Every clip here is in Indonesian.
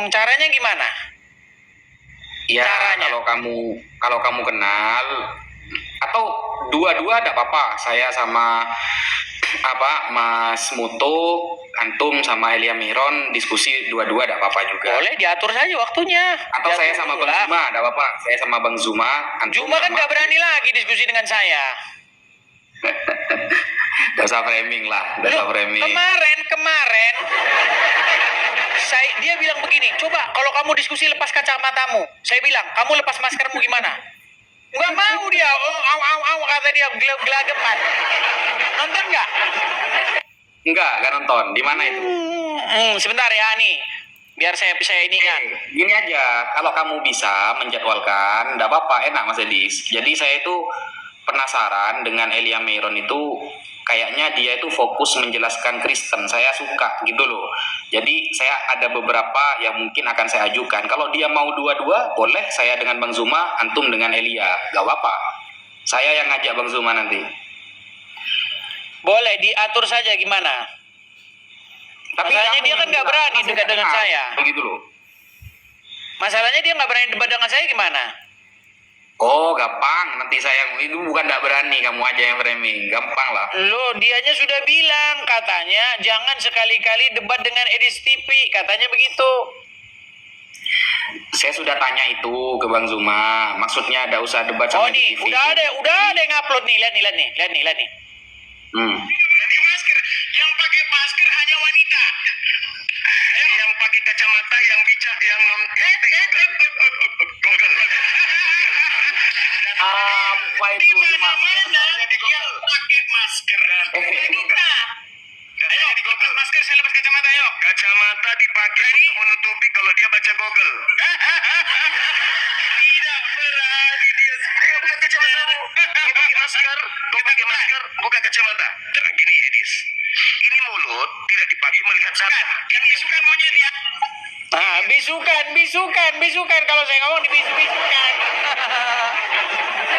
Caranya gimana? Ya, Caranya. kalau kamu kenal atau dua-dua tidak apa-apa. Saya sama Mas Muto, antum sama Elia Miron diskusi dua-dua tidak apa-apa juga. Boleh diatur saja waktunya. Atau Diatur saya sama dulu Bang lah. Zuma, tidak apa-apa. Saya sama Bang Zuma, antum Zuma kan sama- nggak berani lagi diskusi dengan saya. Nggak usah framing lah, nggak usah framing. Kemarin dia bilang begini, coba kalau kamu diskusi lepas kacamatamu. Saya bilang, kamu lepas maskermu gimana? Nggak mau dia, kata dia gelagapan. Nonton nggak? Nggak nonton. Di mana itu? Sebentar ya nih, biar saya ini kan. Gini aja, kalau kamu bisa menjadwalkan, nggak apa-apa, enak Mas Edis. Jadi saya itu penasaran dengan Elia Miron itu, kayaknya dia itu fokus menjelaskan Kristen. Saya suka gitu loh. Jadi saya ada beberapa yang mungkin akan saya ajukan. Kalau dia mau dua-dua, boleh saya dengan Bang Zuma, antum dengan Elia. Gak apa-apa. Saya yang ngajak Bang Zuma nanti. Boleh diatur saja gimana? Tapi masalahnya dia kan nggak berani debat dengan saya. Begitu loh. Masalahnya dia nggak berani debat dengan saya gimana? Oh, gampang. Nanti saya itu bukan nggak berani, kamu aja yang framing. Gampang lah. Loh, dianya sudah bilang katanya jangan sekali-kali debat dengan Edis TV, katanya begitu. Saya sudah tanya itu ke Bang Zuma. Maksudnya ada usah debat sama nih, TV. udah ada yang upload nih. Lihat nih. Masker. Yang pakai masker hanya wanita. Yang pakai kacamata, yang bijak, yang non Google. Apa itu Zuma? Yang pakai masker wanita. Ayo, di Google. Masker saya lepas kacamata, ayo. Kacamata dipakai untuk menutupi kalau dia baca Google. Tidak berani dia. Ayo, buka kacamatamu. Kau pakai masker, buka kacamata. Gini, Edis. Ini mulut tidak dipakai melihat setan. Yang bisukan monyet ya. Bisukan. Kalau saya ngomong dibisukan.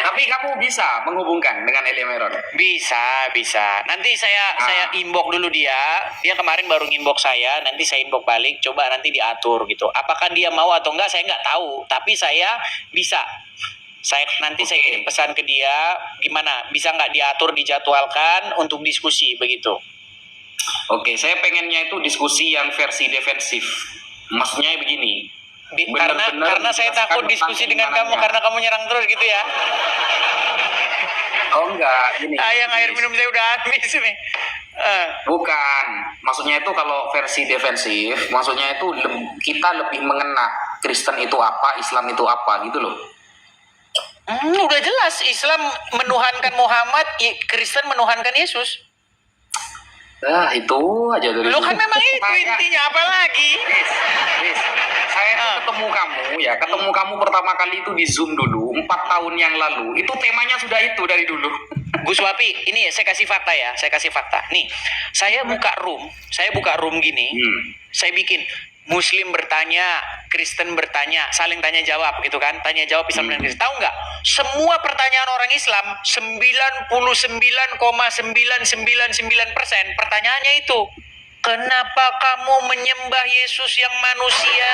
Tapi kamu bisa menghubungkan dengan Elia Miron? Bisa. Nanti saya inbox dulu dia. Dia kemarin baru inbox saya. Nanti saya inbox balik. Coba nanti diatur gitu. Apakah dia mau atau enggak saya nggak tahu. Tapi saya bisa. Saya kirim pesan ke dia. Gimana? Bisa nggak diatur, dijadwalkan untuk diskusi begitu? Oke, saya pengennya itu diskusi yang versi defensif. Maksudnya begini. Karena saya takut diskusi dengan kamu karena kamu nyerang terus gitu ya. Oh enggak, gini. Air minum saya udah habis nih. Bukan, maksudnya itu kalau versi defensif, maksudnya itu kita lebih mengena Kristen itu apa, Islam itu apa gitu loh. Udah jelas Islam menuhankan Muhammad, Kristen menuhankan Yesus. Itu aja dari Lo kan memang itu intinya, apa lagi? Saya ketemu kamu pertama kali itu di Zoom dulu 4 tahun yang lalu. Itu temanya sudah itu dari dulu. Gus Wapi, ini saya kasih fakta ya, Nih, saya buka room gini. Saya bikin Muslim bertanya, Kristen bertanya, saling tanya jawab gitu kan, tanya jawab Islam dan Kristen. Tahu nggak? Semua pertanyaan orang Islam 99,999% pertanyaannya itu, kenapa kamu menyembah Yesus yang manusia?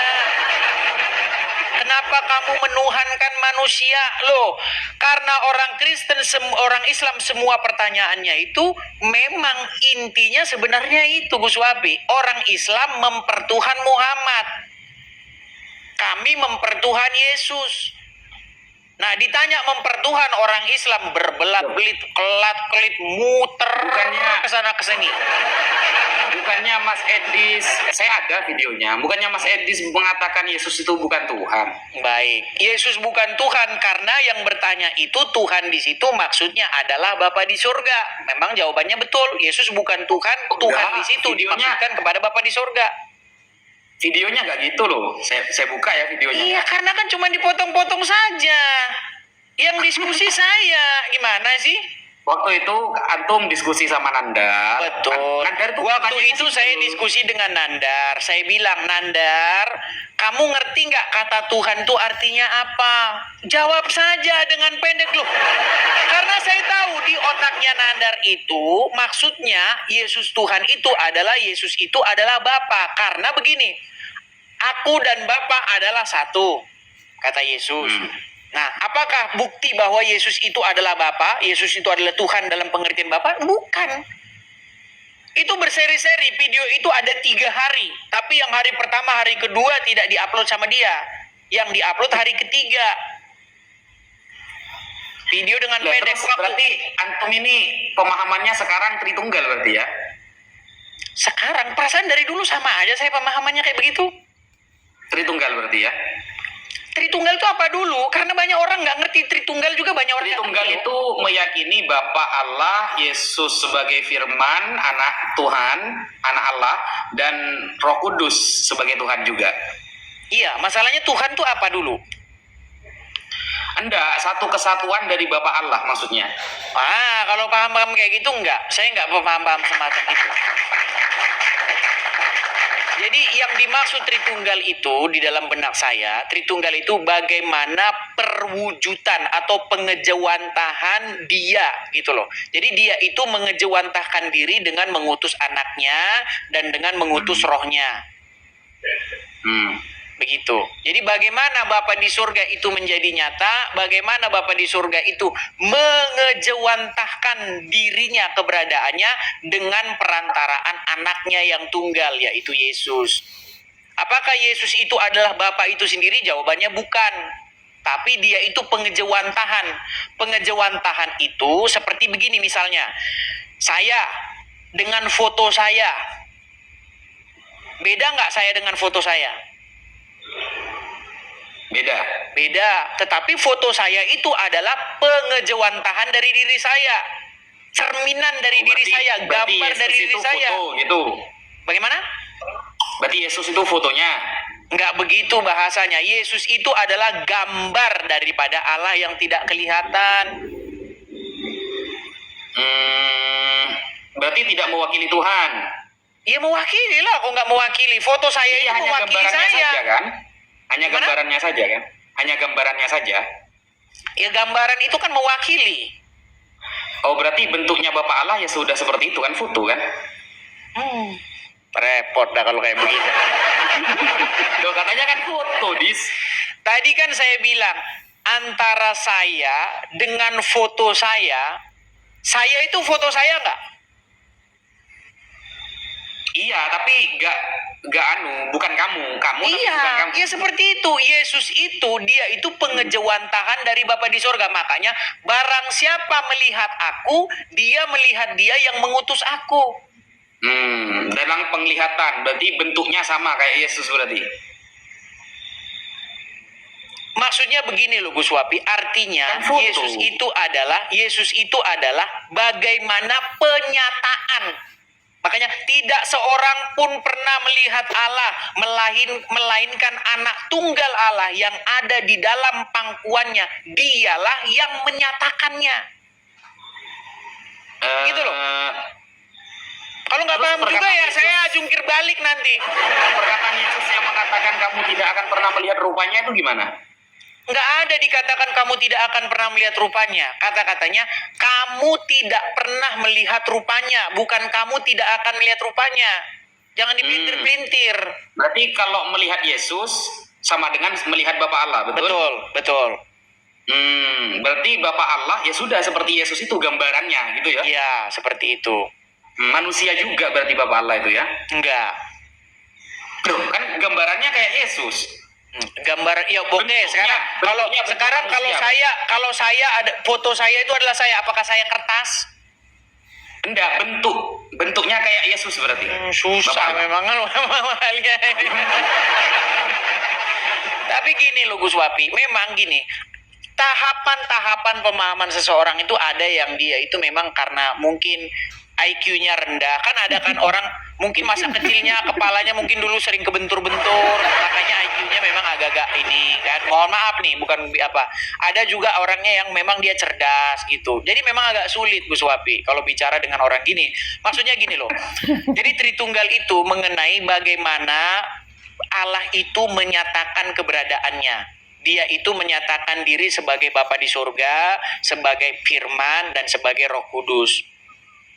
Kenapa kamu menuhankan manusia? Loh, karena orang Kristen, orang Islam semua pertanyaannya itu memang intinya sebenarnya itu Gus Wapi. Orang Islam mempertuhan Muhammad. Kami mempertuhan Yesus. Nah, ditanya mempertuhan, orang Islam berbelat-belit, kelat-kelit, muter kesana kesini. Bukannya Mas Edis, saya ada videonya. Bukannya Mas Edis mengatakan Yesus itu bukan Tuhan. Baik, Yesus bukan Tuhan karena yang bertanya itu Tuhan di situ maksudnya adalah Bapa di surga. Memang jawabannya betul. Yesus bukan Tuhan, Tuhan di situ dimaksudkan kepada Bapa di surga. Videonya nggak gitu loh. Saya buka ya videonya. Iya, karena kan cuma dipotong-potong saja. Yang diskusi saya, gimana sih? Waktu itu antum diskusi sama Nandar. Betul. Nandar tuh Waktu katanya itu situ. saya diskusi dengan Nandar. Saya bilang, Nandar, kamu ngerti nggak kata Tuhan itu artinya apa? Jawab saja dengan pendek loh. Karena saya tahu di otaknya Nandar itu maksudnya Yesus Tuhan itu adalah Bapa. Karena begini, aku dan Bapa adalah satu, kata Yesus. Nah, apakah bukti bahwa Yesus itu adalah Bapa? Yesus itu adalah Tuhan dalam pengertian Bapa? Bukan. Itu berseri-seri. Video itu ada 3 hari. Tapi yang hari pertama, hari kedua tidak diupload sama dia. Yang diupload hari ketiga. Video dengan Lah, pendek. terus berarti antum ini pemahamannya sekarang Tritunggal berarti ya? Sekarang perasaan dari dulu sama aja saya pemahamannya kayak begitu. Tritunggal berarti ya? Tritunggal itu apa dulu? Karena banyak orang nggak ngerti Tritunggal juga banyak orang nggak Tritunggal ngerti. itu meyakini Bapa Allah, Yesus sebagai firman, anak Tuhan, anak Allah, dan Roh Kudus sebagai Tuhan juga. Iya, masalahnya Tuhan tuh apa dulu? Enggak, satu kesatuan dari Bapa Allah maksudnya. Kalau paham-paham kayak gitu enggak. Saya enggak paham-paham semacam itu. Jadi yang dimaksud Tritunggal itu di dalam benak saya, Tritunggal itu bagaimana perwujudan atau pengejawantahan dia gitu loh. Jadi dia itu mengejawantahkan diri dengan mengutus anaknya dan dengan mengutus rohnya. Begitu. Jadi bagaimana Bapa di surga itu menjadi nyata, bagaimana Bapa di surga itu mengejawantahkan dirinya, keberadaannya dengan perantaraan anaknya yang tunggal, yaitu Yesus. Apakah Yesus itu adalah Bapa itu sendiri? Jawabannya bukan. Tapi dia itu pengejawantahan. Pengejawantahan itu seperti begini misalnya. Saya dengan foto saya. Beda nggak saya dengan foto saya? Beda, tetapi foto saya itu adalah pengejawantahan dari diri saya, cerminan dari diri saya, gambar dari diri saya. Foto, gitu. Bagaimana? Berarti Yesus itu fotonya. Enggak begitu bahasanya. Yesus itu adalah gambar daripada Allah yang tidak kelihatan. Berarti tidak mewakili Tuhan. Ya mewakili lah, kok nggak mewakili. Foto saya itu Hanya mewakili gambarannya saya. saja kan? Hanya Gimana? gambarannya saja kan? Hanya gambarannya saja. Ya gambaran itu kan mewakili. Oh, berarti bentuknya Bapak Allah ya sudah seperti itu kan, foto kan? Repot dah kalau kayak begitu. Loh, katanya kan foto, Dis. Tadi kan saya bilang, antara saya dengan foto saya itu foto saya nggak? Iya, tapi bukan kamu. Kamu tapi bukan kamu. Iya seperti itu. Yesus itu, dia itu pengejawantahan dari Bapa di sorga. Makanya, barang siapa melihat aku, dia melihat dia yang mengutus aku. Dalam penglihatan, berarti bentuknya sama kayak Yesus berarti. Maksudnya begini loh Gus Wapi, artinya Kan foto. Yesus itu adalah bagaimana penyataan. Makanya tidak seorang pun pernah melihat Allah melainkan anak tunggal Allah yang ada di dalam pangkuannya. Dialah yang menyatakannya. Gitu loh. Kalau nggak Terus paham juga perkataan ya Yesus. saya jungkir balik nanti. Perkataan Yesus yang mengatakan kamu tidak akan pernah melihat rupanya itu gimana? Nggak ada dikatakan kamu tidak akan pernah melihat rupanya. Kata-katanya, kamu tidak pernah melihat rupanya. Bukan kamu tidak akan melihat rupanya. Jangan dipelintir-pelintir. Berarti kalau melihat Yesus sama dengan melihat Bapa Allah, betul? Betul. Berarti Bapa Allah ya sudah seperti Yesus itu gambarannya gitu ya? Iya, seperti itu. Manusia juga berarti Bapa Allah itu ya? Enggak. Loh, kan gambarannya kayak Yesus. Gambar ya oke sekarang manusia. kalau saya ada foto saya itu adalah saya, apakah saya kertas? Enggak, bentuknya kayak Yesus berarti. Susah Bapak Allah. memang halnya. Tapi gini loh Gus Wapi, memang gini. Tahapan-tahapan pemahaman seseorang itu ada yang dia itu memang karena mungkin IQ-nya rendah. Kan ada kan orang mungkin masa kecilnya kepalanya mungkin dulu sering kebentur-bentur, makanya IQ-nya memang agak-agak ini kan. Mohon maaf nih, bukan apa. Ada juga orangnya yang memang dia cerdas gitu. Jadi memang agak sulit Gus Wapi kalau bicara dengan orang gini. Maksudnya gini loh. Jadi Tritunggal itu mengenai bagaimana Allah itu menyatakan keberadaannya. Dia itu menyatakan diri sebagai Bapa di surga, sebagai firman, dan sebagai Roh Kudus.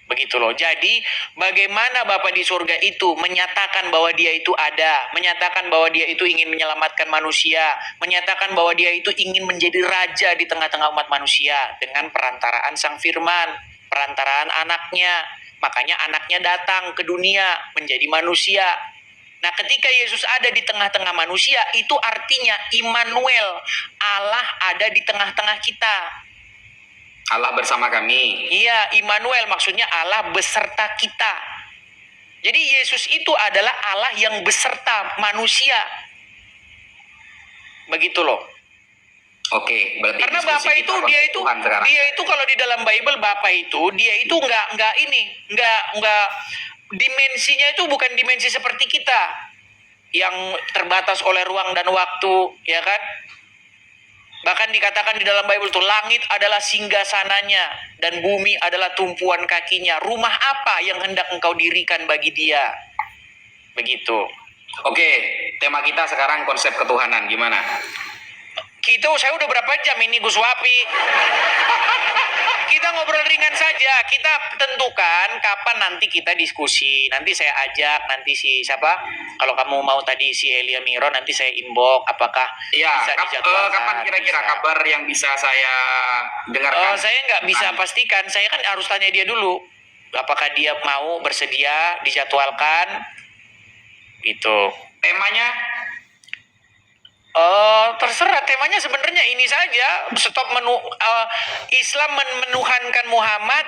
Begitu loh. Jadi bagaimana Bapa di surga itu menyatakan bahwa dia itu ada, menyatakan bahwa dia itu ingin menyelamatkan manusia, menyatakan bahwa dia itu ingin menjadi raja di tengah-tengah umat manusia dengan perantaraan sang firman, perantaraan anaknya. Makanya anaknya datang ke dunia menjadi manusia. Nah, ketika Yesus ada di tengah-tengah manusia, itu artinya Immanuel, Allah ada di tengah-tengah kita. Allah bersama kami. Iya, Immanuel maksudnya Allah beserta kita. Jadi Yesus itu adalah Allah yang beserta manusia. Begitu loh. Oke, berarti Karena diskusi Bapa kita itu konsep Tuhan sekarang. dia itu kalau di dalam Bible Bapa itu dia itu nggak dimensinya itu bukan dimensi seperti kita yang terbatas oleh ruang dan waktu, ya kan? Bahkan dikatakan di dalam Bible itu langit adalah singgasananya dan bumi adalah tumpuan kakinya. Rumah apa yang hendak engkau dirikan bagi dia? Begitu. Oke, tema kita sekarang konsep ketuhanan gimana? Saya udah berapa jam ini Gus Wapi? Kita ngobrol ringan saja. Kita tentukan kapan nanti kita diskusi. Nanti saya ajak nanti si siapa? Kalau kamu mau tadi si Elia Miro, nanti saya inbox apakah Iya, bisa dijadwalkan. kapan kira-kira bisa. kabar yang bisa saya dengarkan? Saya nggak bisa pastikan. Saya kan harus tanya dia dulu. Apakah dia mau bersedia dijadwalkan? Gitu. Temanya Terserah temanya sebenarnya ini saja. Stop Islam menuhankan Muhammad,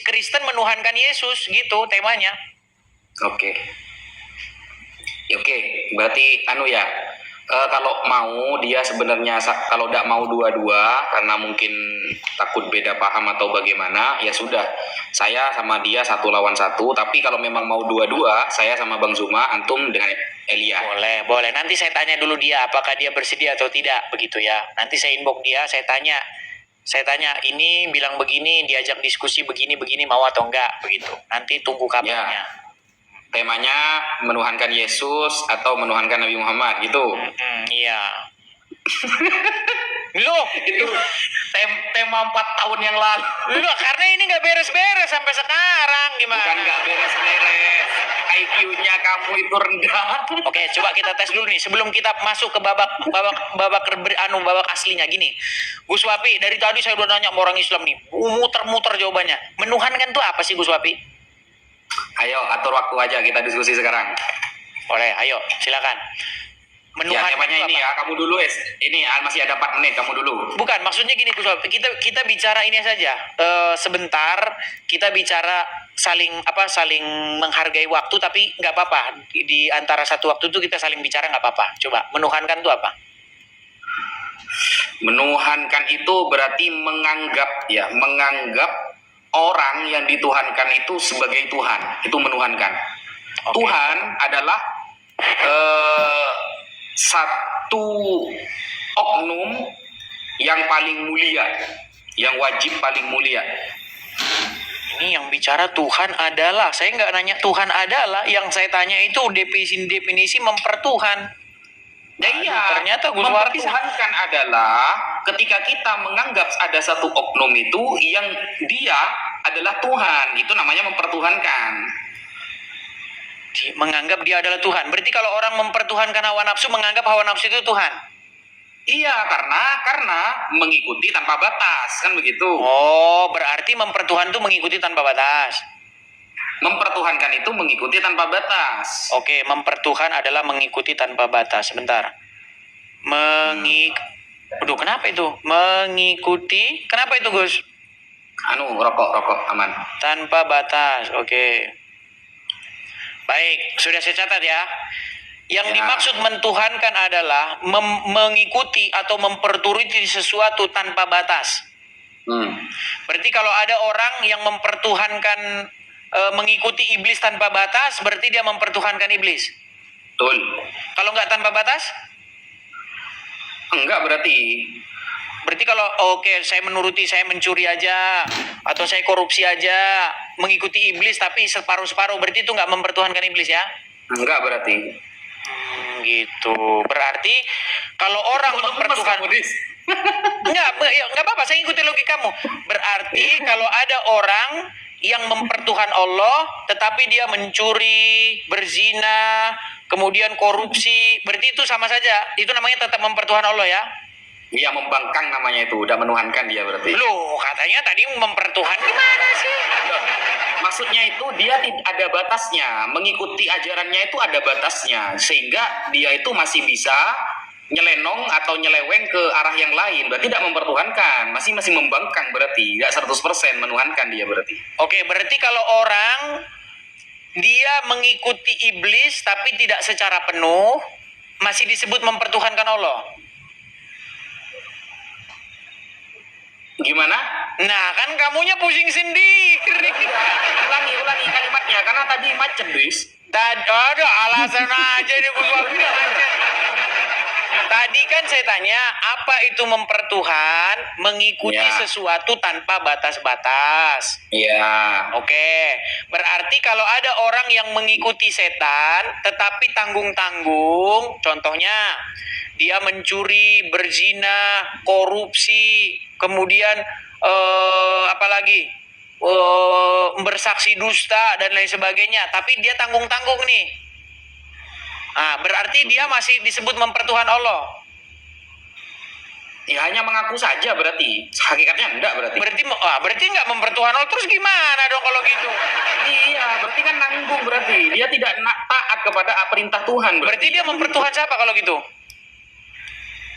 Kristen menuhankan Yesus, gitu temanya. oke. Oke, berarti ya. Kalau mau dia sebenarnya kalau tidak mau dua-dua karena mungkin takut beda paham atau bagaimana, ya sudah. Saya sama dia 1 lawan 1, tapi kalau memang mau dua-dua, saya sama Bang Zuma, antum dengan Elia. Boleh. Nanti saya tanya dulu dia apakah dia bersedia atau tidak, begitu ya. Nanti saya inbox dia, saya tanya ini bilang begini, diajak diskusi begini mau atau enggak, begitu. Nanti tunggu kabarnya. Ya. Temanya menuhankan Yesus atau menuhankan Nabi Muhammad gitu. Iya. Loh, Itu tema 4 tahun yang lalu. loh, karena ini nggak beres-beres sampai sekarang, gimana? Bukan nggak beres-beres. IQ-nya kamu itu rendah. Oke, coba kita tes dulu nih sebelum kita masuk ke babak aslinya gini. Gus Wapi, dari tadi saya udah nanya sama orang Islam nih, muter-muter jawabannya. Menuhankan itu apa sih Gus Wapi? Ayo atur waktu aja kita diskusi sekarang. Boleh, ayo, silakan. Ya Menuhankan temanya itu ini apa? ya, kamu dulu ini masih ada 4 menit, kamu dulu. Bukan, maksudnya gini Gus Wapi, kita bicara ini saja. Sebentar kita bicara saling menghargai waktu, tapi nggak apa-apa. Di antara satu waktu itu kita saling bicara nggak apa-apa. Coba, menuhankan itu apa? Menuhankan itu berarti menganggap orang yang dituhankan itu sebagai Tuhan. Itu menuhankan. Oke. Tuhan adalah satu oknum yang paling mulia, yang wajib paling mulia. Ini yang bicara Tuhan adalah, saya nggak nanya Tuhan adalah, yang saya tanya itu definisi mempertuhan. Iya, ternyata Gus Wapi mempertuhankan adalah ketika kita menganggap ada satu oknum itu yang dia adalah Tuhan, itu namanya mempertuhankan. menganggap dia adalah Tuhan. Berarti kalau orang mempertuhankan hawa nafsu, menganggap hawa nafsu itu Tuhan. Iya, karena mengikuti tanpa batas, kan begitu. Oh, berarti mempertuhan itu mengikuti tanpa batas. Mempertuhankan itu mengikuti tanpa batas. Oke, mempertuhan adalah mengikuti tanpa batas. Sebentar. Aduh, kenapa itu? Mengikuti. Kenapa itu, Gus? Rokok aman. Tanpa batas. Oke. Baik, sudah saya catat ya. Yang Ya. dimaksud mentuhankan adalah mengikuti atau memperturuti sesuatu tanpa batas. Berarti kalau ada orang yang mempertuhankan mengikuti iblis tanpa batas, berarti dia mempertuhankan iblis. Betul. Kalau nggak tanpa batas, Enggak berarti. berarti kalau oke, saya menuruti, saya mencuri aja, atau saya korupsi aja, mengikuti iblis tapi separuh-separuh, berarti itu nggak mempertuhankan iblis ya? Enggak berarti. Gitu. Berarti kalau orang mempertuhankan nggak apa-apa, saya ikuti logikamu. Berarti kalau ada orang yang mempertuhan Allah, tetapi dia mencuri, berzina, kemudian korupsi, berarti itu sama saja. Itu namanya tetap mempertuhan Allah ya? Iya, membangkang namanya itu, udah menuhankan dia berarti. Loh, katanya tadi mempertuhan gimana sih? Maksudnya itu dia ada batasnya, mengikuti ajarannya itu ada batasnya, sehingga dia itu masih bisa nyelenong atau nyeleweng ke arah yang lain, berarti tidak mempertuhankan, masih membangkang, berarti tidak 100% menuhankan dia berarti. Oke, berarti kalau orang dia mengikuti iblis tapi tidak secara penuh, masih disebut mempertuhankan Allah. Gimana? Nah, kan kamunya pusing sendiri. Ulangi kalimatnya, karena tadi macet, Bis. Ada alasan aja ini gua bilang macet. Tadi kan saya tanya, apa itu mempertuhan? Mengikuti Ya. sesuatu tanpa batas-batas. Iya. Oke, berarti kalau ada orang yang mengikuti setan tetapi tanggung-tanggung, contohnya dia mencuri, berzina, korupsi, kemudian apalagi bersaksi dusta dan lain sebagainya, tapi dia tanggung-tanggung nih. Ah, berarti dia masih disebut mempertuhan Allah. Ya hanya mengaku saja berarti, hakikatnya enggak berarti. Berarti nggak mempertuhan Allah, terus gimana dong kalau gitu? Iya, berarti kan nanggung berarti. Dia tidak taat kepada perintah Tuhan. Berarti dia mempertuhan siapa kalau gitu?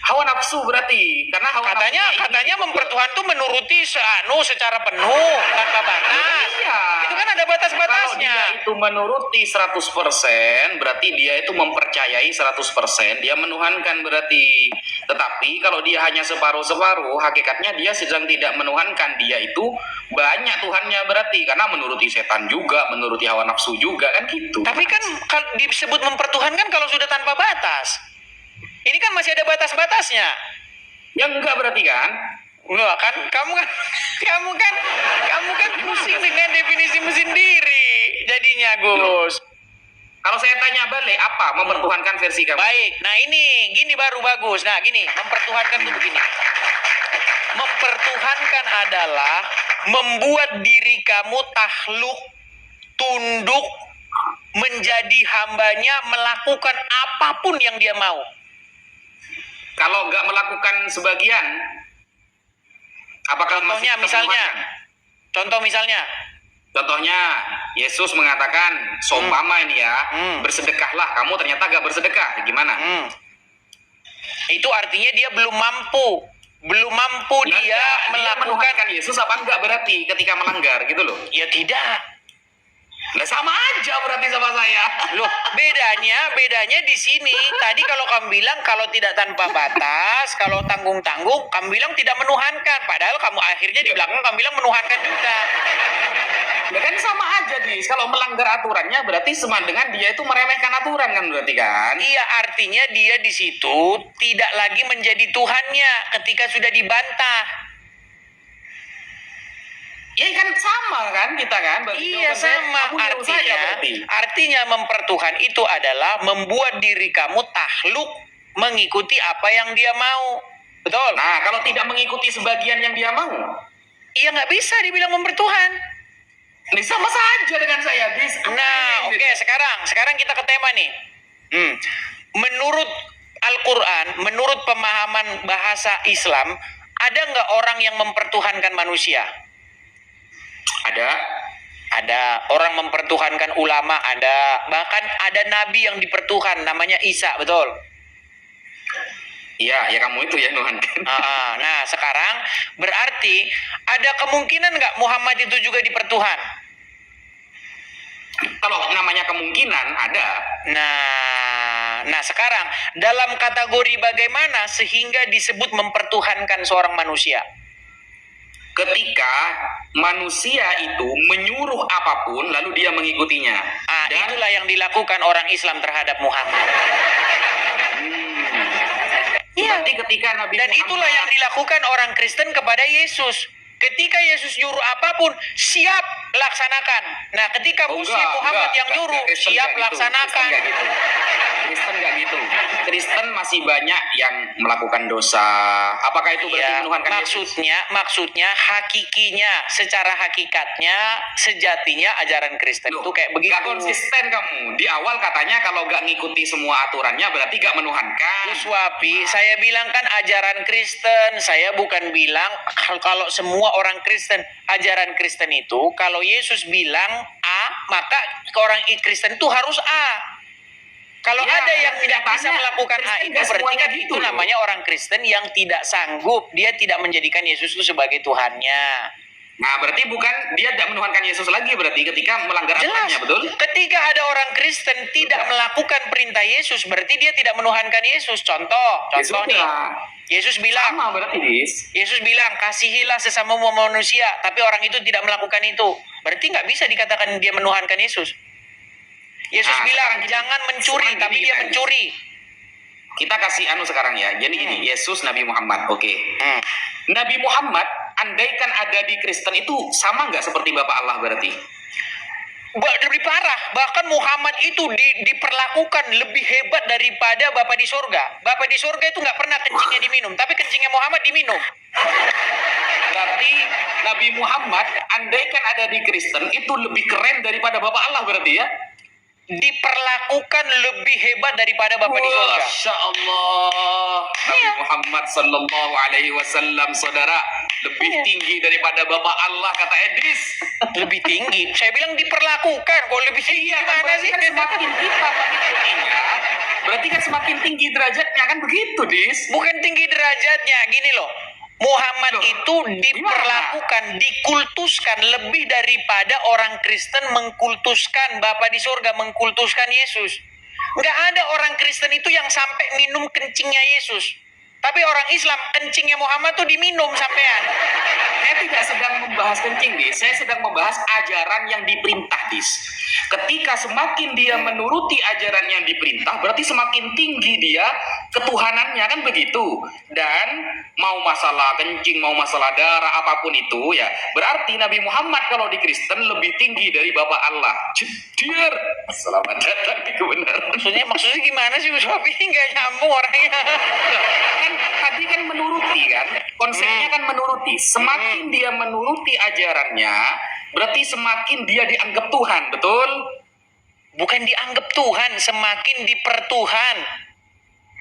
Hawa nafsu berarti. Karena hawa Katanya nafsunya itu mempertuhan tuh menuruti secara penuh tanpa batas. Iya. Itu kan ada Kalau batas-batasnya. dia itu menuruti 100%, berarti dia itu mempercayai 100%, dia menuhankan berarti. Tetapi kalau dia hanya separuh-separuh, hakikatnya dia sedang tidak menuhankan. Dia itu banyak Tuhannya berarti, karena menuruti setan juga, menuruti hawa nafsu juga, kan gitu. Tapi kan kalau disebut mempertuhankan kalau sudah tanpa batas. Ini kan masih ada batas-batasnya. Ya enggak berarti kan? Loh, kan kamu kan pusing dengan definisimu sendiri. Jadinya, Gus. Kalau saya tanya balik, apa mempertuhankan versi kamu? Baik, nah ini gini baru bagus. Nah gini, mempertuhankan itu begini. Mempertuhankan adalah membuat diri kamu takluk, tunduk, menjadi hambanya, melakukan apapun yang dia mau. Kalau nggak melakukan sebagian, apakah Contohnya masih misalnya, tertuhankan? Contohnya, Yesus mengatakan, seumpama ini ya, bersedekahlah. Kamu ternyata gak bersedekah, gimana? Itu artinya dia belum mampu dia melakukan. Menuhankan Yesus apa enggak berarti ketika melanggar gitu loh? Ya tidak. Nah sama aja berarti sama saya. Loh, bedanya di sini. Tadi kalau kamu bilang kalau tidak tanpa batas, kalau tanggung-tanggung, kamu bilang tidak menuhankan. Padahal kamu akhirnya di belakang kamu bilang menuhankan juga. Nah, kan sama aja, Dis. Kalau melanggar aturannya berarti sama dengan dia itu meremehkan aturan kan berarti kan? Iya, artinya dia di situ tidak lagi menjadi Tuhannya ketika sudah dibantah. Ya kan sama kan kita kan? Berarti Iya jawaban saya, sama, kamu nyuruh saya berarti. artinya mempertuhan itu adalah membuat diri kamu takluk mengikuti apa yang dia mau. Betul? Nah, kalau tidak mengikuti sebagian yang dia mau, Iya nggak bisa dibilang mempertuhan. ini sama saja dengan saya, Dis. Nah, oke, sekarang kita ke tema nih. Menurut Al-Quran, menurut pemahaman bahasa Islam, ada nggak orang yang mempertuhankan manusia? Ada orang mempertuhankan ulama, ada bahkan ada nabi yang dipertuhan namanya Isa, betul? Iya, ya kamu itu ya nuhankan. Nah sekarang berarti ada kemungkinan nggak Muhammad itu juga dipertuhan? Kalau namanya kemungkinan ada. Nah sekarang dalam kategori bagaimana sehingga disebut mempertuhankan seorang manusia? ketika manusia itu menyuruh apapun lalu dia mengikutinya. Dan Itulah yang dilakukan orang Islam terhadap Muhammad. Iya. berarti ketika Nabi Dan itulah yang dilakukan orang Kristen kepada Yesus. Ketika Yesus nyuruh apapun, siap laksanakan. Nah, ketika Muslim Muhammad yang nyuruh, siap laksanakan. Kristen nggak gitu. Kristen masih banyak yang melakukan dosa. Apakah itu berarti Iya, menuhankan Yesus? maksudnya hakikinya, secara hakikatnya, sejatinya ajaran Kristen Loh, itu kayak begitu. nggak konsisten kamu. Di awal katanya kalau nggak ngikuti semua aturannya berarti nggak menuhankan. Uswapi, saya bilang kan ajaran Kristen. Saya bukan bilang kalau semua orang Kristen, ajaran Kristen itu kalau Yesus bilang A, maka orang Kristen itu harus A. Kalau Ya, ada yang tidak kenyataannya bisa melakukan A Kristen itu nggak berarti semuanya kan gitu itu loh. namanya orang Kristen yang tidak sanggup. Dia tidak menjadikan Yesus itu sebagai Tuhannya. Nah, berarti bukan dia tidak menuhankan Yesus lagi berarti ketika melanggar Jelas. aturannya, betul? Ketika ada orang Kristen tidak melakukan perintah Yesus, berarti dia tidak menuhankan Yesus. Contoh nih. Yesus bilang, Sama berarti, Dis. Yesus bilang, kasihilah sesama manusia, tapi orang itu tidak melakukan itu. Berarti nggak bisa dikatakan dia menuhankan Yesus. Yesus Nah, bilang, sekarang gini, jangan mencuri, sekarang tapi gini dia kita- mencuri. Kita kasih sekarang ya. Jadi gini, Yesus Nabi Muhammad. Oke. Hmm. Nabi Muhammad andaikan ada di Kristen itu sama nggak seperti Bapak Allah berarti? Lebih parah, bahkan Muhammad itu diperlakukan lebih hebat daripada Bapa di surga. Bapa di surga itu nggak pernah kencingnya diminum, tapi kencingnya Muhammad diminum. Berarti Nabi Muhammad andaikan ada di Kristen itu lebih keren daripada Bapak Allah berarti ya? Diperlakukan lebih hebat daripada Bapa di surga. Masya Allah. Nabi Muhammad Sallallahu Alaihi Wasallam, saudara, lebih tinggi daripada Bapak Allah, kata Edis. Lebih tinggi. Saya bilang diperlakukan, kok lebih tinggi Iya, gimana berarti sih? kan semakin kita mengikutinya, berarti kan semakin tinggi derajatnya kan begitu, Dis? Bukan tinggi derajatnya, gini loh. Muhammad Loh, itu diperlakukan, dikultuskan lebih daripada orang Kristen mengkultuskan Bapa di surga, mengkultuskan Yesus. Nggak ada orang Kristen itu yang sampai minum kencingnya Yesus. Tapi orang Islam, kencingnya Muhammad tuh diminum sampean. Saya tidak sedang membahas kencing, Dis. Saya sedang membahas ajaran yang diperintah, Dis. Ketika semakin dia menuruti ajaran yang diperintah, berarti semakin tinggi dia ketuhanannya, kan begitu. Dan mau masalah kencing, mau masalah darah, apapun itu ya, berarti Nabi Muhammad kalau di Kristen lebih tinggi dari Bapak Allah. Jeder. Selamat datang di kebenaran. Maksudnya gimana sih Uswapi? Nggak nyambung orangnya. Kan tadi kan menuruti kan, konsepnya kan menuruti. Semakin dia menuruti ajarannya, berarti semakin dia dianggap Tuhan, betul? Bukan dianggap Tuhan, semakin dipertuhan.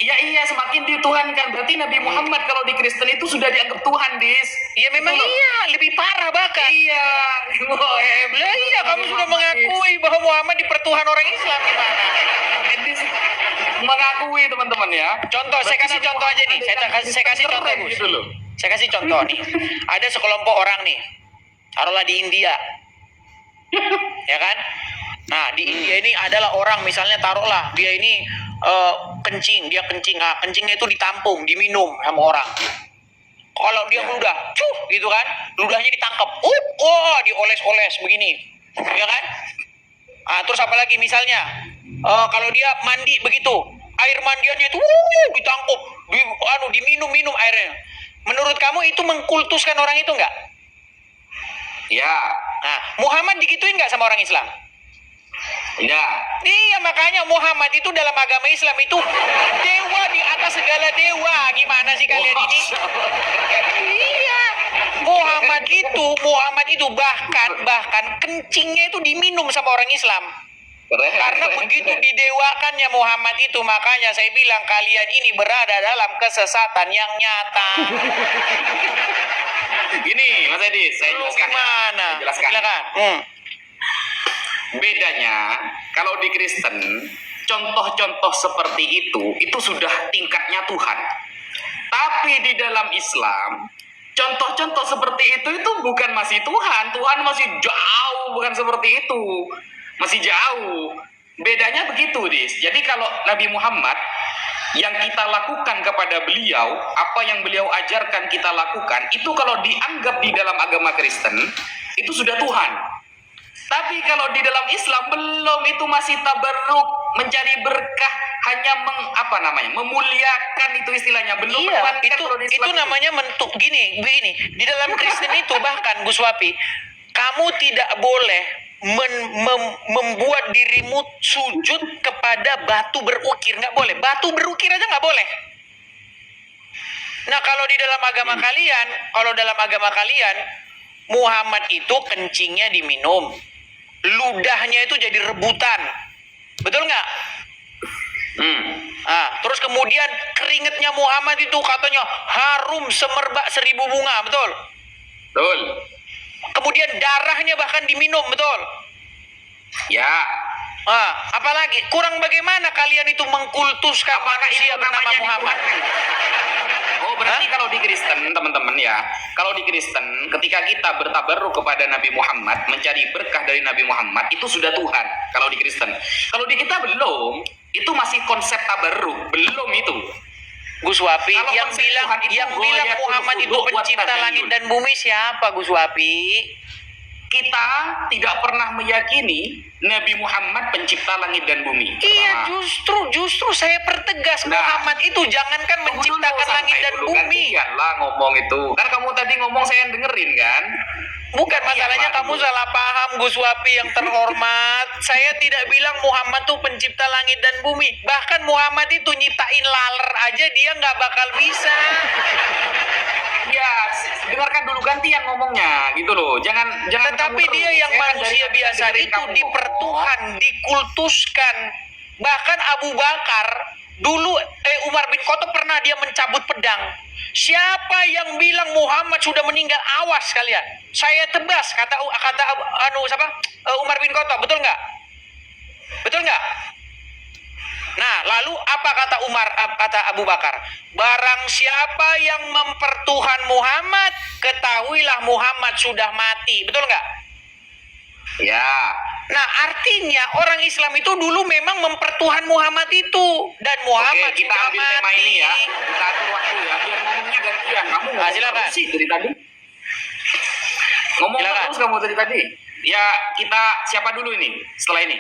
Iya, semakin dituhankan. Berarti Nabi Muhammad kalau di Kristen itu sudah dianggap Tuhan, Dis. Ya memang Betul. iya, lebih parah bahkan. Iya, wah, hebat. Lah iya, kamu sudah mengakui bahwa Muhammad dipertuhan orang Islam gimana? Dis mengakui, teman-teman ya. Contoh, saya kasih contoh aja nih. Saya kasih contoh, Keren Gus. gitu loh. Saya kasih contoh nih. Ada sekelompok orang nih. Taruhlah di India. Ya kan? Nah, di India ini adalah orang, misalnya taruhlah dia ini kencing, dia kencing. Nah, kencingnya itu ditampung, diminum sama orang. Kalau dia ludah, gitu kan? Ludahnya ditangkap. Dioles-oles begini. Ya kan? Ah, terus apa lagi misalnya? Kalau dia mandi begitu, air mandiannya itu ditangkup, diminum airnya. Menurut kamu itu mengkultuskan orang itu enggak? Ya, Nah, Muhammad digituin nggak sama orang Islam? ya. Iya, makanya Muhammad itu dalam agama Islam itu dewa di atas segala dewa. Gimana sih kalian ini? Iya. Muhammad itu bahkan kencingnya itu diminum sama orang Islam. Karena begitu didewakannya Muhammad itu, makanya saya bilang kalian ini berada dalam kesesatan yang nyata. Gini, Mas Edi, saya jelaskan. Gimana? Jelaskan. Silakan. Bedanya, kalau di Kristen, contoh-contoh seperti itu sudah tingkatnya Tuhan. Tapi di dalam Islam, contoh-contoh seperti itu bukan masih Tuhan. Tuhan masih jauh, bukan seperti itu. Masih jauh. Bedanya begitu, Dis. Jadi kalau Nabi Muhammad yang kita lakukan kepada beliau, apa yang beliau ajarkan kita lakukan, itu kalau dianggap di dalam agama Kristen, itu sudah Tuhan. Tapi kalau di dalam Islam belum, itu masih tabarruk, mencari berkah, hanya memuliakan, itu istilahnya. Belum Iya, menuhankan itu kalau di Islam itu namanya begini. Di dalam Kristen itu bahkan Gus Wapi, kamu tidak boleh membuat dirimu sujud kepada batu berukir, nggak boleh. Batu berukir aja nggak boleh. Nah, kalau dalam agama kalian, Muhammad itu kencingnya diminum, ludahnya itu jadi rebutan, betul nggak? Terus kemudian keringetnya Muhammad itu katanya harum semerbak 1000 bunga, betul? Betul. Kemudian darahnya bahkan diminum, betul? Ya. Apalagi kurang bagaimana kalian itu mengkultuskan manusia bernama Muhammad? Oh, berarti kalau di Kristen, teman-teman ya, kalau di Kristen, ketika kita bertabarruk kepada Nabi Muhammad, mencari berkah dari Nabi Muhammad, itu sudah Tuhan. Kalau di Kristen, kalau di kita belum, itu masih konsep tabarruk, belum itu. Gus Wapi, Kalau yang konsep bilang Tuhan itu Muhammad itu buat pencipta tadayun. langit dan bumi siapa, Gus Wapi? Kita tidak pernah meyakini Nabi Muhammad pencipta langit dan bumi. Iya, Pertama. justru saya pertegas, Nah, Muhammad itu jangankan menciptakan langit dan bumi. Lah ngomong itu. Kan kamu tadi ngomong saya dengerin kan? Bukan, Gantian masalahnya lah kamu dulu. salah paham, Gus Wapi yang terhormat. Saya tidak bilang Muhammad tuh pencipta langit dan bumi. Bahkan Muhammad itu nyiptain laler aja dia nggak bakal bisa. Ya, dengarkan dulu, gantian ngomongnya gitu loh. Jangan Tetapi kamu dia terus. yang Saya kan manusia dari tadi biasa dengerin itu kamu dipertuhan, ngomong. dikultuskan. Bahkan Abu Bakar dulu Umar bin Khattab pernah dia mencabut pedang. Siapa yang bilang Muhammad sudah meninggal? Awas kalian. Saya tebas kata Umar bin Khattab, betul nggak? Betul nggak? Nah, lalu apa kata Abu Bakar? Barang siapa yang mempertuhan Muhammad, ketahuilah Muhammad sudah mati. Betul nggak? Ya. Nah, artinya orang Islam itu dulu memang mempertuhan Muhammad itu, dan Muhammad Oke, kita sudah ambil mati. tema ini ya. Kita atur waktu ya. Biar ngomongnya gantian. Kamu ngomong silakan. terus sih dari tadi. Ngomong Silakan. terus kamu dari tadi. Ya, kita siapa dulu ini setelah ini?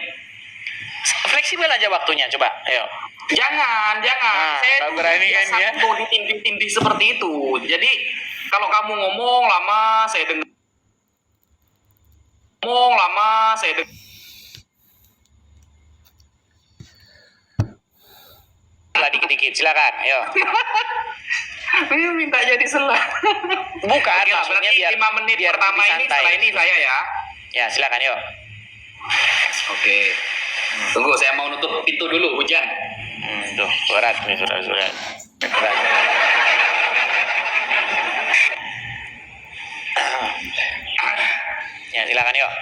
Fleksibel aja waktunya, coba. Ayo. Jangan. Saya tak tuh berani kan biasa dia? mau ditindih-tindih seperti itu. Jadi kalau kamu ngomong lama, saya dengar. Lah dikit-dikit, silakan. Ayo. Ini minta jadi selah. Bukan, Oke lah, maksudnya berarti 5 menit biar pertama lebih ini santai. setelah ini saya ya. Ya, silakan, yuk. Oke. Tunggu, saya mau nutup pintu dulu, hujan. Tuh, berat nih, surat. Berat. Ya, silakan, yuk.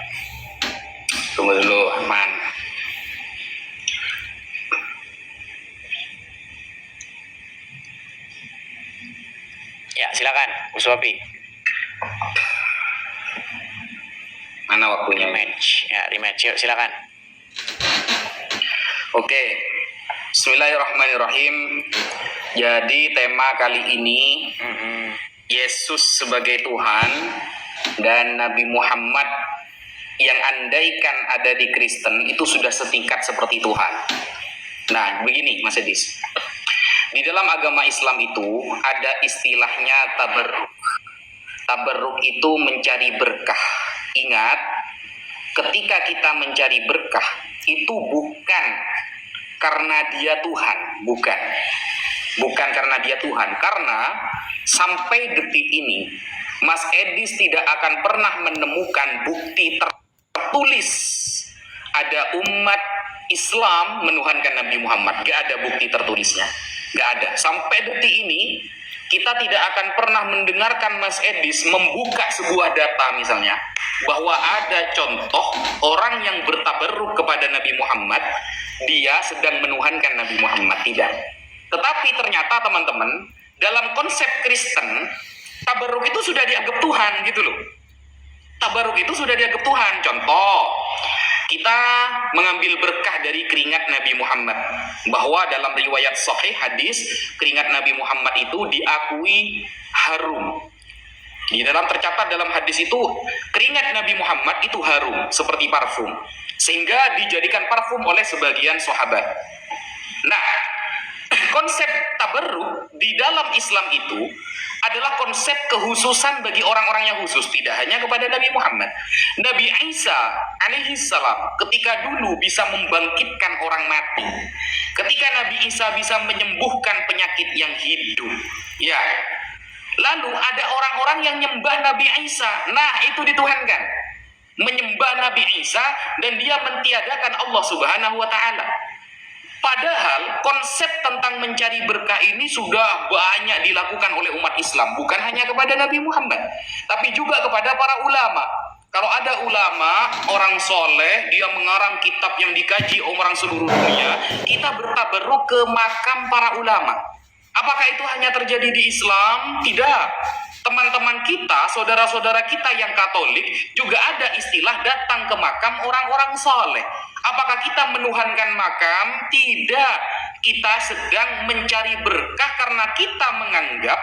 Tunggu dulu, aman. Ya, silakan, Gus Wapi. Mana waktunya? Rematch. Yuk, silakan. Oke. Bismillahirrahmanirrahim. Jadi tema kali ini Yesus sebagai Tuhan dan Nabi Muhammad yang andaikan ada di Kristen itu sudah setingkat seperti Tuhan. Nah, begini Mas Edis. Di dalam agama Islam itu ada istilahnya tabarruk. Tabarruk itu mencari berkah. Ingat, ketika kita mencari berkah itu bukan karena dia Tuhan, bukan. Bukan karena dia Tuhan, karena sampai detik ini Mas Edis tidak akan pernah menemukan bukti tertulis ada umat Islam menuhankan Nabi Muhammad. Gak ada bukti tertulisnya, gak ada. Sampai detik ini kita tidak akan pernah mendengarkan Mas Edis membuka sebuah data misalnya bahwa ada contoh orang yang bertabarruk kepada Nabi Muhammad, dia sedang menuhankan Nabi Muhammad. Tidak. Tetapi ternyata teman-teman, dalam konsep Kristen, tabarruk itu sudah dianggap Tuhan gitu loh. Tabarruk itu sudah dianggap Tuhan. Contoh, kita mengambil berkah dari keringat Nabi Muhammad, bahwa dalam riwayat sahih hadis keringat Nabi Muhammad itu diakui harum. Di dalam tercatat dalam hadis itu keringat Nabi Muhammad itu harum seperti parfum, sehingga dijadikan parfum oleh sebagian sahabat. Nah, konsep tabarruk di dalam Islam itu adalah konsep kekhususan bagi orang-orang yang khusus, tidak hanya kepada Nabi Muhammad. Nabi Isa alaihi salam ketika dulu bisa membangkitkan orang mati, ketika Nabi Isa bisa menyembuhkan penyakit yang hidup, ya, lalu ada orang-orang yang nyembah Nabi Isa. Nah, itu dituhankan, menyembah Nabi Isa, dan dia mentiadakan Allah Subhanahu wa ta'ala. Padahal konsep tentang mencari berkah ini sudah banyak dilakukan oleh umat Islam, bukan hanya kepada Nabi Muhammad, tapi juga kepada para ulama. Kalau ada ulama, orang soleh, dia mengarang kitab yang dikaji orang seluruh dunia, kita bertabarruk ke makam para ulama. Apakah itu hanya terjadi di Islam? Tidak. Teman-teman kita, saudara-saudara kita yang Katolik juga ada istilah datang ke makam orang-orang soleh. Apakah kita menuhankan makam? Tidak. Kita sedang mencari berkah karena kita menganggap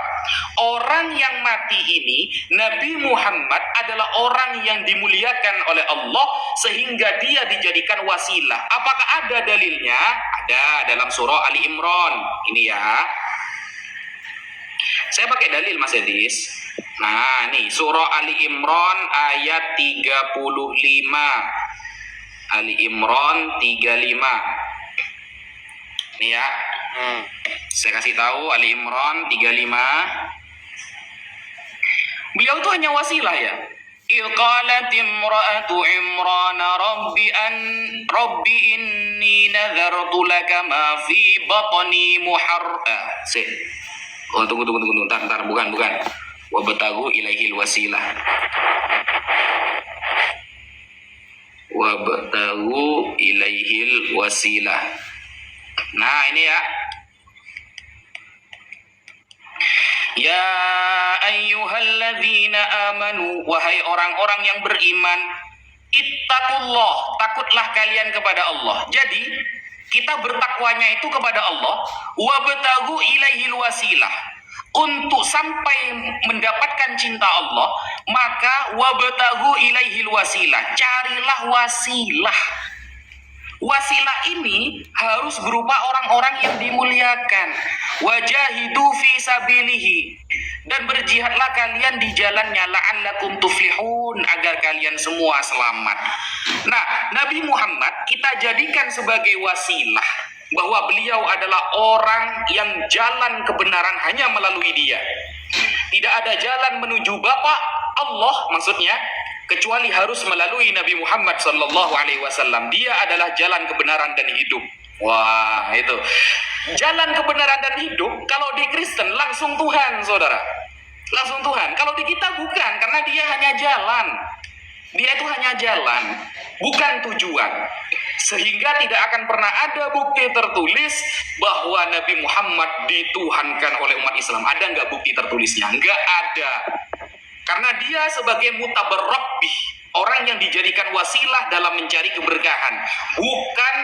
orang yang mati ini, Nabi Muhammad adalah orang yang dimuliakan oleh Allah sehingga dia dijadikan wasilah. Apakah ada dalilnya? Ada dalam surah Ali Imran. Ini ya. Saya pakai dalil Mas Edis. Nah, nih surah Ali Imran ayat 35. Ali Imran 35. Nih ya. Saya kasih tahu Ali Imran 35. Beliau itu hanya wasilah ya. إذ قالت امرأة عمران ربي إني نذرت لك ما في بطني محررا. Tunggu. Ntar. Bukan. Wabtagu ilaihil wasilah. Wabtagu ilaihil wasilah. Nah, ini ya. Ya ayyuhalladzina amanu, wahai orang-orang yang beriman, ittaqullah, takutlah kalian kepada Allah. Jadi kita bertakwanya itu kepada Allah, wabtagu ilaihil wasilah, untuk sampai mendapatkan cinta Allah, maka wabtagu ilaihil wasilah, carilah wasilah. Wasilah ini harus berupa orang-orang yang dimuliakan. Wajahidu fi sabilihi, dan berjihadlah kalian di jalannya, la'allakum tuflihun, agar kalian semua selamat. Nah, Nabi Muhammad kita jadikan sebagai wasilah, bahwa beliau adalah orang yang jalan kebenaran hanya melalui dia. Tidak ada jalan menuju Bapa Allah maksudnya kecuali harus melalui Nabi Muhammad sallallahu alaihi wasallam. Dia adalah jalan kebenaran dan hidup. Wah, itu. Jalan kebenaran dan hidup kalau di Kristen langsung Tuhan, Saudara. Langsung Tuhan. Kalau di kita bukan, karena dia hanya jalan. Dia itu hanya jalan, bukan tujuan. Sehingga tidak akan pernah ada bukti tertulis bahwa Nabi Muhammad dituhankan oleh umat Islam. Ada nggak bukti tertulisnya? Nggak ada. Karena dia sebagai mutabarrabbih, orang yang dijadikan wasilah dalam mencari keberkahan, bukan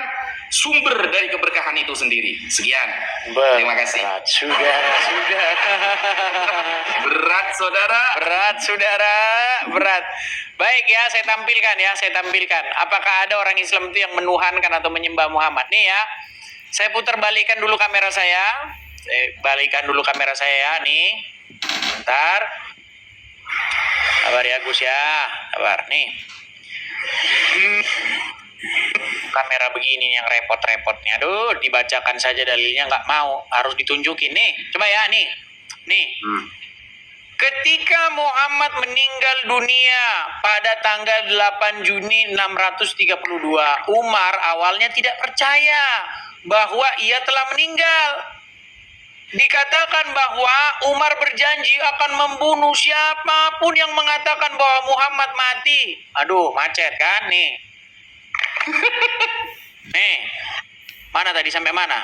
sumber dari keberkahan itu sendiri. Sekian. Terima kasih. Sudah. Berat, saudara. Berat. Baik ya, saya tampilkan. Apakah ada orang Islam itu yang menuhankan atau menyembah Muhammad? Nih ya, saya putar balikan dulu kamera saya. Nih. Bentar. Sabar ya Gus ya, sabar nih. Kamera begini yang repot-repotnya. Aduh, dibacakan saja dalilnya nggak mau, harus ditunjukin nih. Coba ya nih. Ketika Muhammad meninggal dunia pada tanggal 8 Juni 632, Umar awalnya tidak percaya bahwa ia telah meninggal. Dikatakan bahwa Umar berjanji akan membunuh siapapun yang mengatakan bahwa Muhammad mati. Aduh, macet kan nih. Nih, mana tadi sampai mana?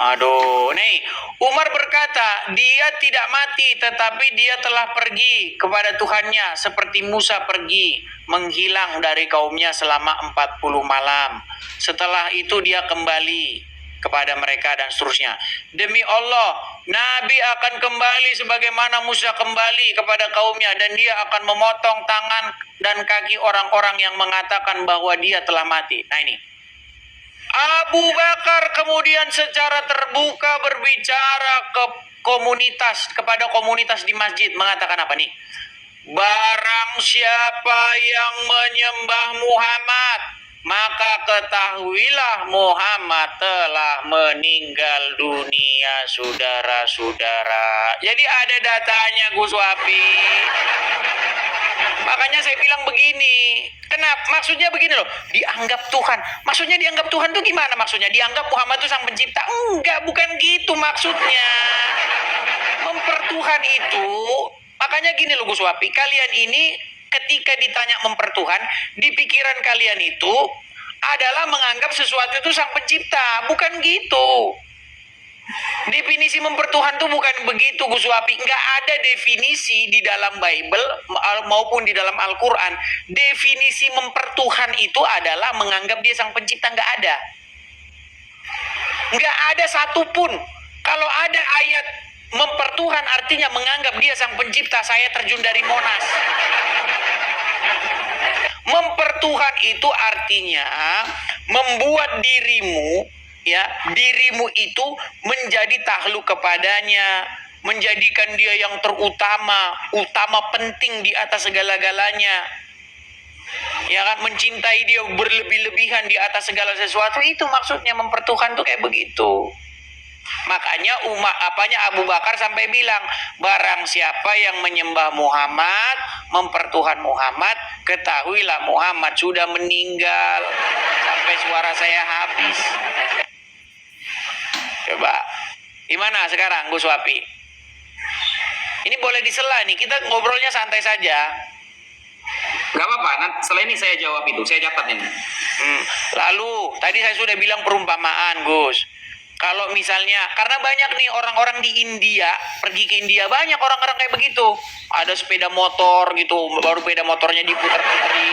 Aduh, nih Umar berkata, dia tidak mati tetapi dia telah pergi kepada Tuhannya seperti Musa pergi menghilang dari kaumnya selama 40 malam. Setelah itu dia kembali kepada mereka dan seterusnya. Demi Allah, Nabi akan kembali sebagaimana Musa kembali kepada kaumnya dan dia akan memotong tangan dan kaki orang-orang yang mengatakan bahwa dia telah mati. Nah ini. Abu Bakar kemudian secara terbuka berbicara kepada komunitas di masjid, mengatakan apa nih? Barang siapa yang menyembah Muhammad, maka ketahuilah Muhammad telah meninggal dunia, saudara-saudara. Jadi ada datanya, Gus Wapi. Makanya saya bilang begini, kenapa? Maksudnya begini loh, dianggap Tuhan. Maksudnya dianggap Tuhan tuh gimana maksudnya? Dianggap Muhammad itu sang pencipta? Enggak, bukan gitu maksudnya. Mempertuhan itu, makanya gini loh Gus Wapi, kalian ini ketika ditanya mempertuhan, di pikiran kalian itu adalah menganggap sesuatu itu sang pencipta. Bukan gitu. Definisi mempertuhan itu bukan begitu Gus Wapi. Nggak ada definisi di dalam Bible maupun di dalam Al-Quran. Definisi mempertuhan itu adalah menganggap dia sang pencipta. Nggak ada. Nggak ada satupun. Kalau ada ayat mempertuhan artinya menganggap dia sang pencipta, saya terjun dari Monas. Mempertuhan itu artinya membuat dirimu itu menjadi takluk kepadanya, menjadikan dia yang utama penting di atas segala-galanya. Ya kan, mencintai dia berlebih-lebihan di atas segala sesuatu, itu maksudnya mempertuhan tuh kayak begitu. Makanya Abu Bakar sampai bilang, barang siapa yang menyembah Muhammad, mempertuhan Muhammad, ketahuilah Muhammad sudah meninggal. Sampai suara saya habis. Coba, gimana sekarang Gus Wapi? Ini boleh disela nih, kita ngobrolnya santai saja. Gak apa-apa, setelah ini saya jawab itu, saya catat ini. Lalu, tadi saya sudah bilang perumpamaan Gus. Kalau misalnya, karena banyak nih orang-orang di India, pergi ke India, banyak orang-orang kayak begitu. Ada sepeda motor gitu, baru sepeda motornya diputar-putari,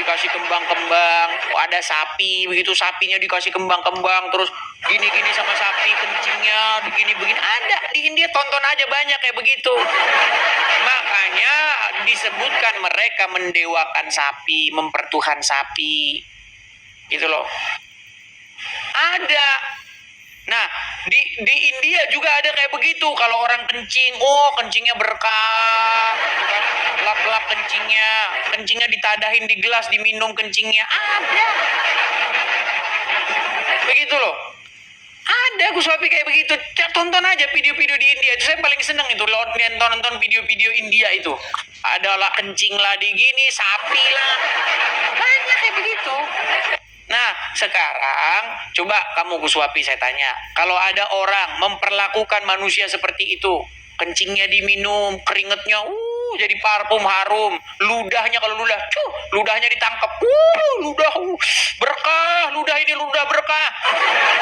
dikasih kembang-kembang. Ada sapi, begitu sapinya dikasih kembang-kembang, terus gini-gini sama sapi, kencingnya, begini-begini. Ada, di India tonton aja banyak kayak begitu. Makanya disebutkan mereka mendewakan sapi, mempertuhan sapi. Gitu loh. Ada. Nah, di India juga ada kayak begitu. Kalau orang kencing, kencingnya berkah, lap-lap kencingnya ditadahin di gelas, diminum kencingnya. Ada. Begitu loh. Ada Gus Wapi kayak begitu. Tonton aja video-video di India. Itu saya paling seneng itu, nonton video-video India itu. Adalah kencing lah di gini, sapi lah. Banyak kayak begitu. Nah, sekarang coba kamu Gus Wapi saya tanya. Kalau ada orang memperlakukan manusia seperti itu, kencingnya diminum, keringetnya jadi parfum harum, ludahnya ludahnya ditangkap, ludah berkah, ludah ini ludah berkah.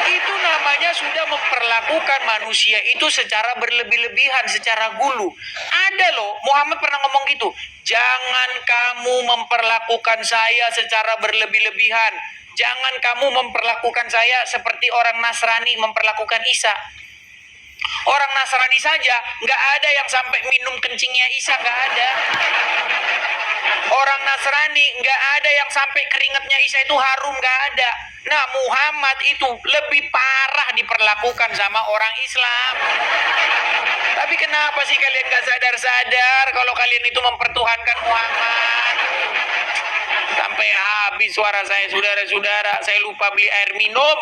Itu namanya sudah memperlakukan manusia itu secara berlebih-lebihan, secara gulu. Ada loh, Muhammad pernah ngomong gitu. Jangan kamu memperlakukan saya secara berlebih-lebihan. Jangan kamu memperlakukan saya seperti orang Nasrani memperlakukan Isa. Orang Nasrani saja nggak ada yang sampai minum kencingnya Isa, nggak ada. Orang Nasrani nggak ada yang sampai keringatnya Isa itu harum, nggak ada. Nah, Muhammad itu lebih parah diperlakukan sama orang Islam. Tapi kenapa sih kalian nggak sadar-sadar kalau kalian itu mempertuhankan Muhammad? Sampai habis suara saya, saudara-saudara. Saya lupa beli air minum.